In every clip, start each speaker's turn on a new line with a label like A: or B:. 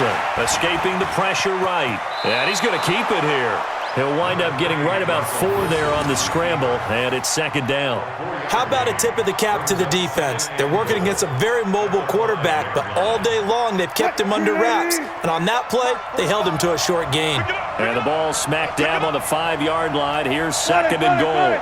A: Wilson escaping the pressure right. And he's going to keep it here. He'll wind up getting right about 4 there on the scramble, and it's second down.
B: How about a tip of the cap to the defense? They're working against a very mobile quarterback, but all day long they've kept him under wraps. And on that play, they held him to a short gain.
A: And the ball smack dab on the 5-yard line. Here's second and goal.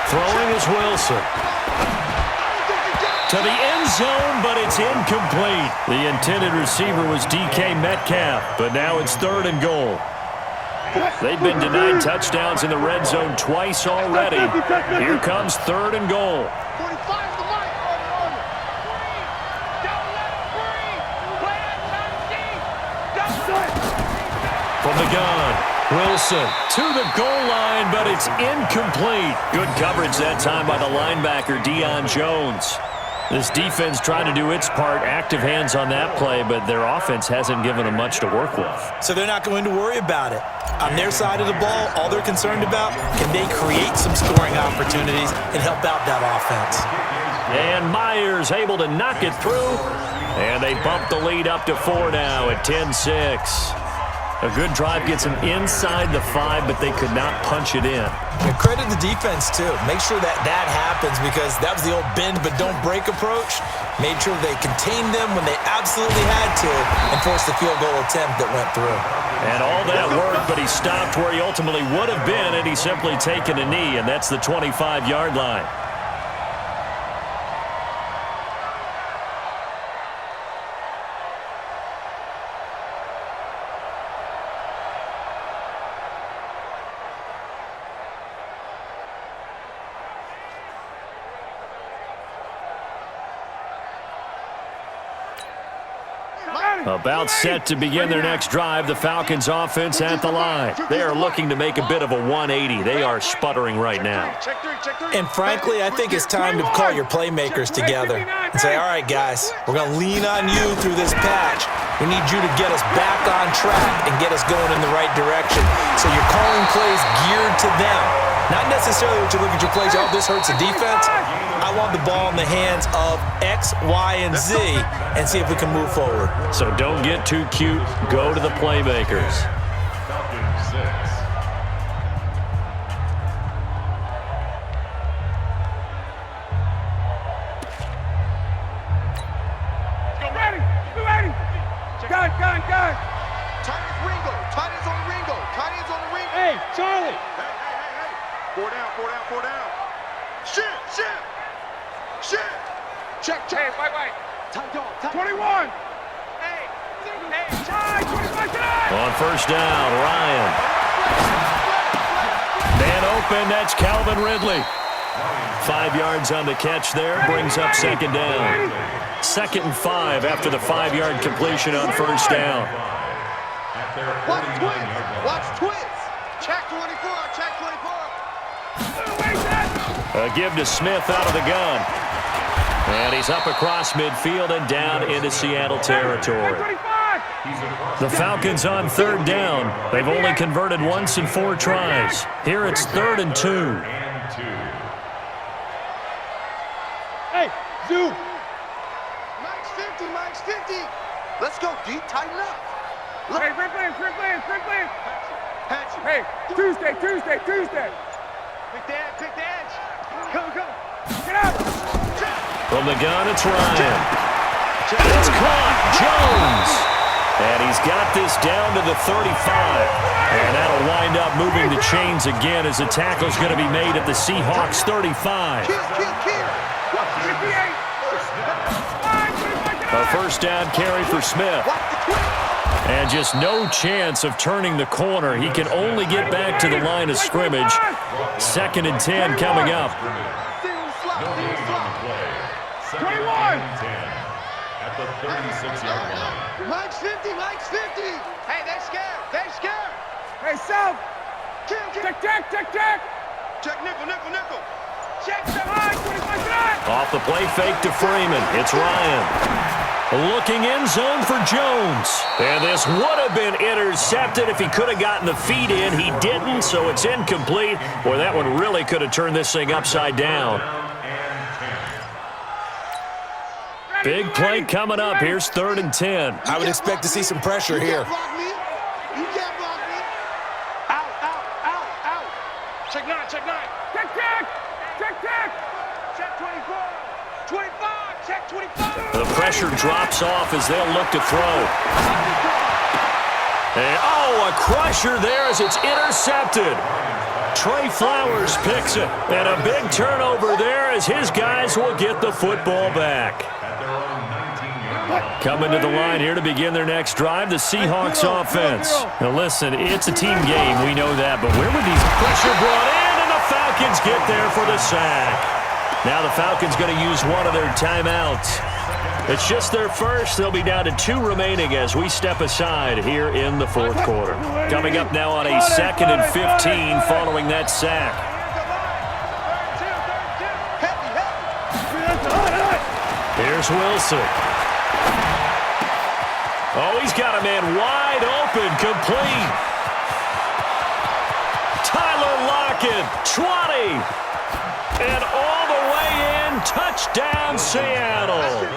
A: Throwing is Wilson. To the end zone, but it's incomplete. The intended receiver was DK Metcalf, but now it's third and goal. They've been denied touchdowns in the red zone twice already. Here comes third and goal. From the gun, Wilson to the goal line, but it's incomplete. Good coverage that time by the linebacker, Deion Jones. This defense trying to do its part, active hands on that play, but their offense hasn't given them much to work with.
B: So they're not going to worry about it. On their side of the ball, all they're concerned about, can they create some scoring opportunities and help out that offense?
A: And Myers able to knock it through, and they bump the lead up to 4 now at 10-6. A good drive gets them inside the 5, but they could not punch it in.
B: And credit the defense, too. Make sure that happens, because that was the old bend but don't break approach. Made sure they contained them when they absolutely had to and forced the field goal attempt that went through.
A: And all that worked, but he stopped where he ultimately would have been, and he's simply taken a knee, and that's the 25-yard line. About set to begin their next drive, the Falcons offense at the line. They are looking to make a bit of a 180. They are sputtering right now.
B: And frankly, I think it's time to call your playmakers together and say, all right, guys, we're going to lean on you through this patch. We need you to get us back on track and get us going in the right direction. So you're calling plays geared to them. Not necessarily what you look at your plays, oh, this hurts the defense. I want the ball in the hands of X, Y, and Z and see if we can move forward.
A: So don't get too cute. Go to the playmakers.
C: Gun. Tight ends Ringo. Tight ends on Ringo. Tight ends on the Ringo.
D: Hey, Charlie.
C: Hey. 4 down. Shit. Check.
D: Hey, wait.
C: Tight dog.
D: 21. Hey. 25.
A: On first down, Ryan. Man open, that's Calvin Ridley. 5 yards on the catch there, brings up second down. 2nd and 5 after the 5-yard completion on first down.
C: Watch twins. Check 24.
A: A give to Smith out of the gun. And he's up across midfield and down into Seattle territory. The Falcons on third down. They've only converted once in 4 tries. Here it's 3rd and 2.
D: Hey, Zoo.
C: Mike's 50. Let's go, D. Tighten up.
D: Look. Hey, free plan.
C: Patch.
D: Hey, Tuesday.
C: Pick the edge. Go.
D: Get up.
A: From the gun, it's Ryan. It's caught. Jones. And he's got this down to the 35. And that'll wind up moving the chains again as the tackle's going to be made at the Seahawks 35. A first down carry for Smith. And just no chance of turning the corner. He can only get back to the line of scrimmage. 2nd and 10 coming up.
D: 21.
C: At the 36-yard line. Mike's 50. Hey, they're scared.
D: Hey, South. Check.
C: Check nickel.
D: Check the high, 25.
A: Off the play fake to Freeman. It's Ryan. Looking in zone for Jones. And this would have been intercepted if he could have gotten the feet in. He didn't, so it's incomplete. Boy, that one really could have turned this thing upside down. Big play coming up. Here's 3rd and 10.
B: I would expect to see some pressure here.
C: You can't block me. Out, out, out, out.
D: Check 9, check 9. Check, check. Check, check. Check 24. 25. Check 25.
A: The pressure drops off as they'll look to throw. And, a crusher there as it's intercepted. Trey Flowers picks it. And a big turnover there as his guys will get the football back. Coming to the line here to begin their next drive, the Seahawks offense. Now listen, it's a team game, we know that, but where would these pressure brought in, and the Falcons get there for the sack. Now the Falcons going to use one of their timeouts. It's just their first. They'll be down to 2 remaining as we step aside here in the 4th quarter. Coming up now on a 2nd and 15 following that sack. Here's Wilson. Oh, he's got a man wide open, complete. Tyler Lockett, 20. And all the way in, touchdown Seattle.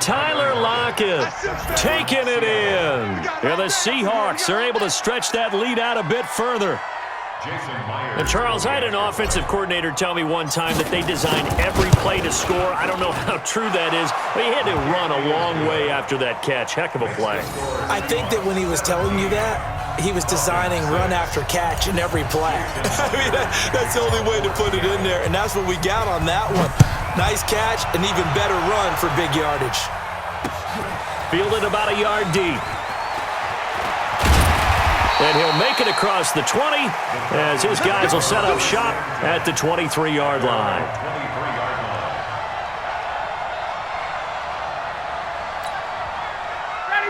A: Tyler Lockett taking it in. And the Seahawks are able to stretch that lead out a bit further. And Charles, I had an offensive coordinator tell me one time that they design every play to score. I don't know how true that is, but he had to run a long way after that catch. Heck of a play.
B: I think that when he was telling you that, he was designing run after catch in every play. I mean, that's the only way to put it in there, and that's what we got on that one. Nice catch, an even better run for big yardage.
A: Fielded about a yard deep. And he'll make it across the 20 as his guys will set up shop at the 23-yard line.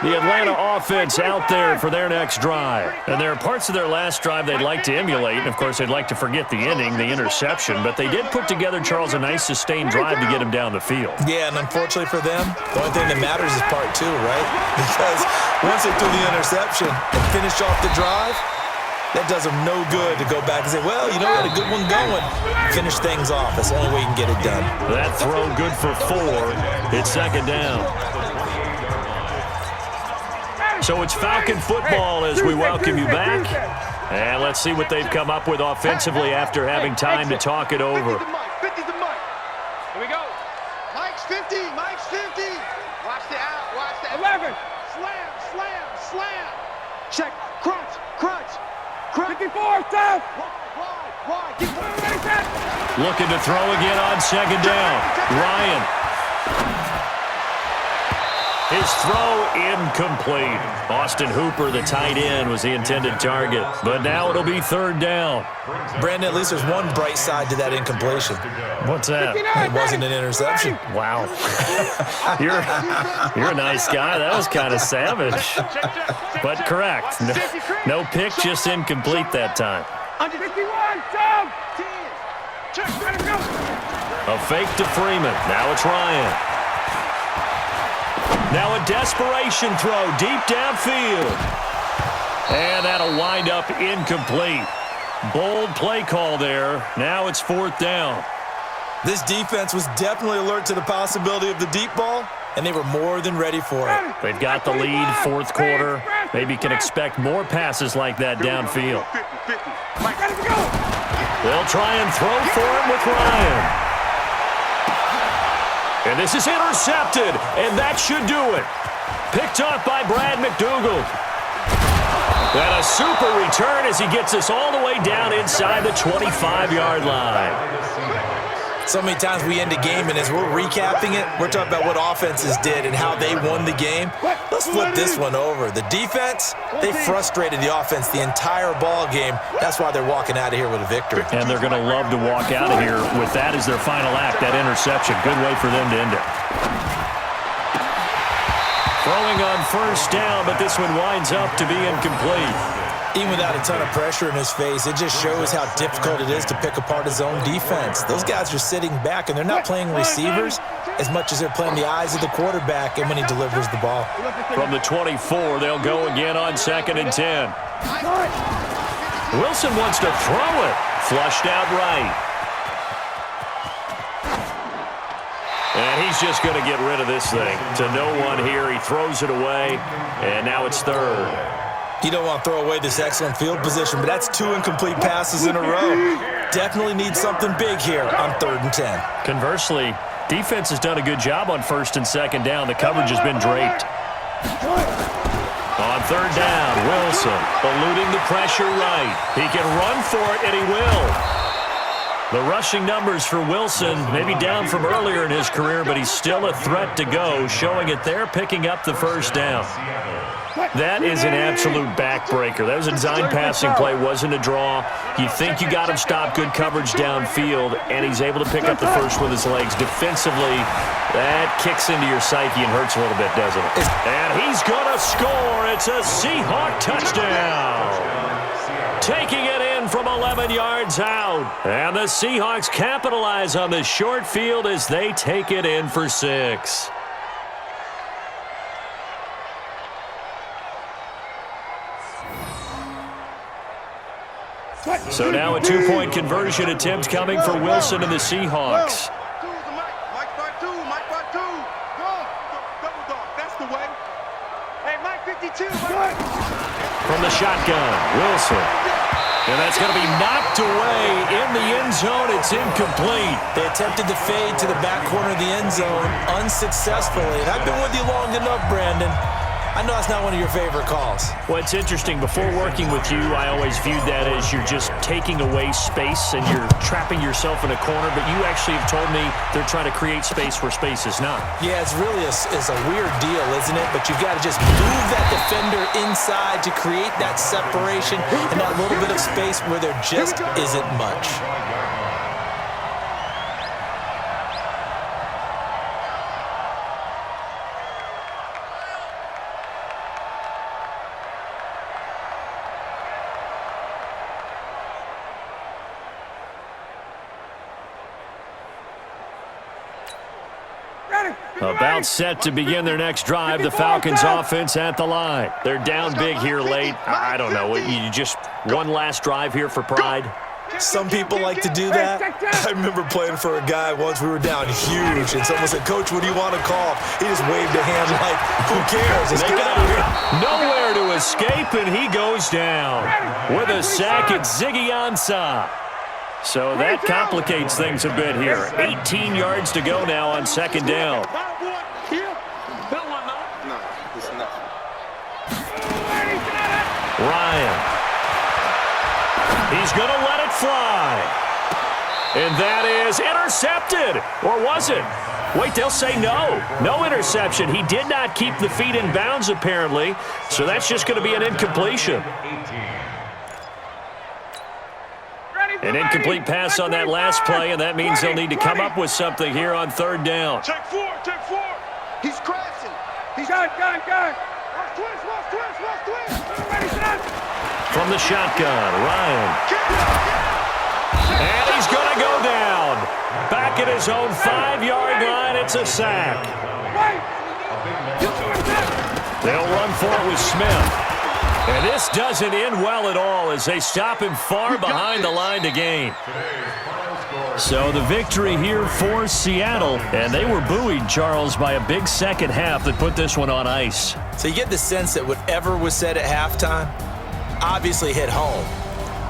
A: The Atlanta offense out there for their next drive. And there are parts of their last drive they'd like to emulate. And, of course, they'd like to forget the ending, the interception. But they did put together, Charles, a nice sustained drive to get him down the field.
B: Yeah, and unfortunately for them, the only thing that matters is part 2, right? Because once they threw the interception and finished off the drive, that does them no good to go back and say, well, you know, we had a good one going. Finish things off. That's the only way you can get it done.
A: That throw good for 4. It's 2nd down. So it's Falcon football as we welcome you back. And let's see what they've come up with offensively after having time to talk it over.
C: 50's the mic. Here we go. Mike's 50. Mike's 50. Watch the out. Watch the
D: 11.
C: Slam, slam, slam. Check. Crunch, crunch, crunch.
D: 54, south.
C: Wide. Get
A: Looking to throw again on 2nd down. Ryan. His throw incomplete. Austin Hooper, the tight end, was the intended target. But now it'll be 3rd down.
B: Brandon, at least there's one bright side to that incompletion.
A: What's that?
B: It wasn't an interception.
A: Wow. You're a nice guy. That was kind of savage. But correct. No pick, just incomplete that time.
D: 51, down.
A: A fake to Freeman. Now it's Ryan. Now a desperation throw deep downfield. And that'll wind up incomplete. Bold play call there. Now it's 4th down.
B: This defense was definitely alert to the possibility of the deep ball, and they were more than ready for it.
A: They've got the lead, 4th quarter. Maybe can expect more passes like that downfield. They'll try and throw for him with Ryan. And this is intercepted, and that should do it. Picked off by Brad McDougald. And a super return as he gets us all the way down inside the 25-yard line.
B: So many times we end a game, and as we're recapping it, we're talking about what offenses did and how they won the game. Let's flip this one over. The defense, they frustrated the offense the entire ball game. That's why they're walking out of here with a victory.
A: And they're going to love to walk out of here with that as their final act, that interception. Good way for them to end it. Throwing on 1st down, but this one winds up to be incomplete.
B: Even without a ton of pressure in his face, it just shows how difficult it is to pick apart his own defense. Those guys are sitting back, and they're not playing receivers as much as they're playing the eyes of the quarterback and when he delivers the ball.
A: From the 24, they'll go again on 2nd and 10. Wilson wants to throw it. Flushed out right. And he's just going to get rid of this thing. To no one here. He throws it away, and now it's third.
B: You don't want to throw away this excellent field position, but that's 2 incomplete passes in a row. Definitely need something big here on 3rd and 10.
A: Conversely, defense has done a good job on 1st and 2nd down. The coverage has been draped. On 3rd down, Wilson eluding the pressure right. He can run for it, and he will. The rushing numbers for Wilson, maybe down from earlier in his career, but he's still a threat to go, showing it there, picking up the 1st down. That is an absolute backbreaker. That was a design passing play, wasn't a draw. You think you got him stopped, good coverage downfield, and he's able to pick up the 1st with his legs. Defensively, that kicks into your psyche and hurts a little bit, doesn't it? And he's going to score. It's a Seahawk touchdown. Taking it in from 11 yards out. And the Seahawks capitalize on the short field as they take it in for 6. So now a 2-point conversion attempt coming for Wilson and the Seahawks. From the shotgun, Wilson. And that's going to be knocked away in the end zone. It's incomplete.
B: They attempted to fade to the back corner of the end zone unsuccessfully. And I've been with you long enough, Brandon. I know that's not one of your favorite calls.
A: Well, it's interesting. Before working with you, I always viewed that as you're just taking away space and you're trapping yourself in a corner. But you actually have told me they're trying to create space where space is not.
B: Yeah, it's really it's a weird deal, isn't it? But you've got to just move that defender inside to create that separation and that little bit of space where there just isn't much.
A: About set to begin their next drive, the Falcons offense at the line. They're down big here late. I don't know. You just one last drive here for pride?
B: Some people like to do that. I remember playing for a guy once. We were down huge, and someone said, "Coach, what do you want to call?" He just waved a hand like, who cares? Let's get out of here.
A: Nowhere to escape, and he goes down. With a sack, it's Ziggy Ansah. So that complicates things a bit here. 18 yards to go now on 2nd down. Ryan. He's going to let it fly. And that is intercepted. Or was it? Wait, they'll say no. No interception. He did not keep the feet in bounds, apparently. So that's just going to be an incompletion. An incomplete pass on that last play, and that means they'll need to come up with something here on 3rd down.
D: Take 4, take 4.
C: He's crashing.
D: He's got it. Watch twist. Ready, set.
A: From the shotgun, Ryan. And he's going to go down. Back at his own 5-yard line, it's a sack. They'll run for it with Smith. And this doesn't end well at all as they stop him far behind the line to gain. So the victory here for Seattle. And they were buoyed, Charles, by a big second half that put this one on ice.
B: So you get the sense that whatever was said at halftime obviously hit home.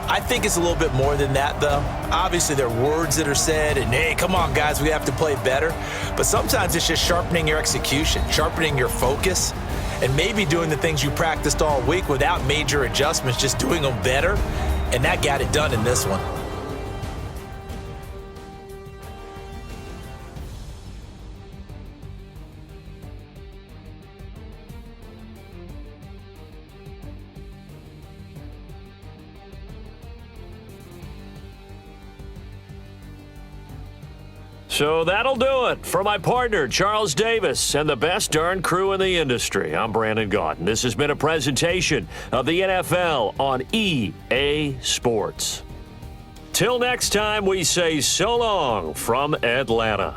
B: I think it's a little bit more than that, though. Obviously, there are words that are said, and, hey, come on, guys, we have to play better. But sometimes it's just sharpening your execution, sharpening your focus, and maybe doing the things you practiced all week without major adjustments, just doing them better, and that got it done in this one.
A: So that'll do it for my partner, Charles Davis, and the best darn crew in the industry. I'm Brandon Gaudin. This has been a presentation of the NFL on EA Sports. Till next time, we say so long from Atlanta.